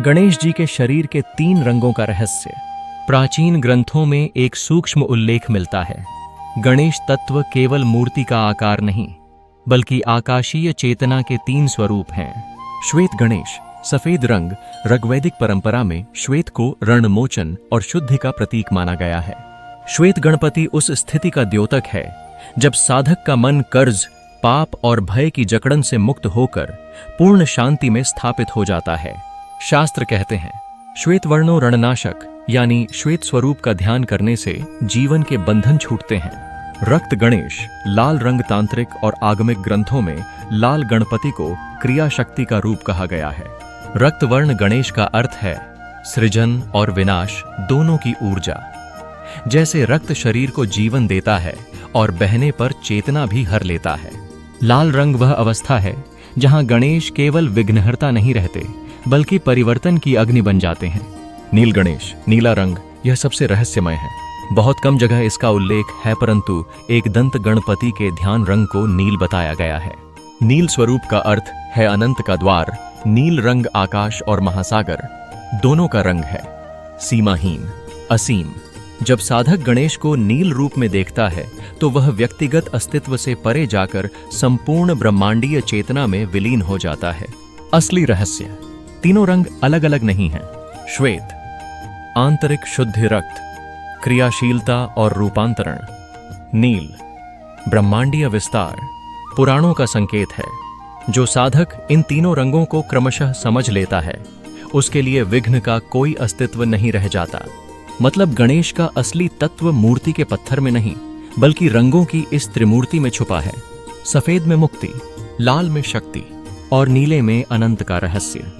गणेश जी के शरीर के 3 रंगों का रहस्य। प्राचीन ग्रंथों में एक सूक्ष्म उल्लेख मिलता है। गणेश तत्व केवल मूर्ति का आकार नहीं, बल्कि आकाशीय चेतना के 3 स्वरूप हैं। श्वेत गणेश, सफेद रंग, ऋग्वैदिक परंपरा में श्वेत को रणमोचन और शुद्धि का प्रतीक माना गया है। श्वेत गणपति उस स्थिति का द्योतक है जब साधक का मन कर्ज, पाप और भय की जकड़न से मुक्त होकर पूर्ण शांति में स्थापित हो जाता है। शास्त्र कहते हैं, श्वेत वर्णो रणनाशक, यानी श्वेत स्वरूप का ध्यान करने से जीवन के बंधन छूटते हैं। रक्त गणेश, लाल रंग तांत्रिक और आगमिक ग्रंथों में लाल गणपति को क्रिया शक्ति का रूप कहा गया है। रक्त वर्ण गणेश का अर्थ है सृजन और विनाश दोनों की ऊर्जा। जैसे रक्त शरीर को जीवन देता है और बहने पर चेतना भी हर लेता है। लाल रंग वह अवस्था है जहां गणेश केवल विघ्नहर्ता नहीं रहते, बल्कि परिवर्तन की अग्नि बन जाते हैं। नील गणेश, नीला रंग, यह सबसे रहस्यमय है। बहुत कम जगह इसका उल्लेख है, परंतु एक दंत गणपति के ध्यान रंग को नील बताया गया है। नील स्वरूप का अर्थ है अनंत का द्वार। नील रंग आकाश और महासागर दोनों का रंग है, सीमाहीन, असीम। जब साधक गणेश को नील रूप में देखता है तो वह व्यक्तिगत अस्तित्व से परे जाकर संपूर्ण ब्रह्मांडीय चेतना में विलीन हो जाता है। असली रहस्य, तीनों रंग अलग अलग नहीं हैं। श्वेत, आंतरिक शुद्धि, रक्त, क्रियाशीलता और रूपांतरण। नील, ब्रह्मांडीय विस्तार, पुराणों का संकेत है। जो साधक इन तीनों रंगों को क्रमशः समझ लेता है, उसके लिए विघ्न का कोई अस्तित्व नहीं रह जाता। मतलब गणेश का असली तत्व मूर्ति के पत्थर में नहीं, बल्कि रंगों की इस त्रिमूर्ति में छुपा है। सफेद में मुक्ति, लाल में शक्ति और नीले में अनंत का रहस्य।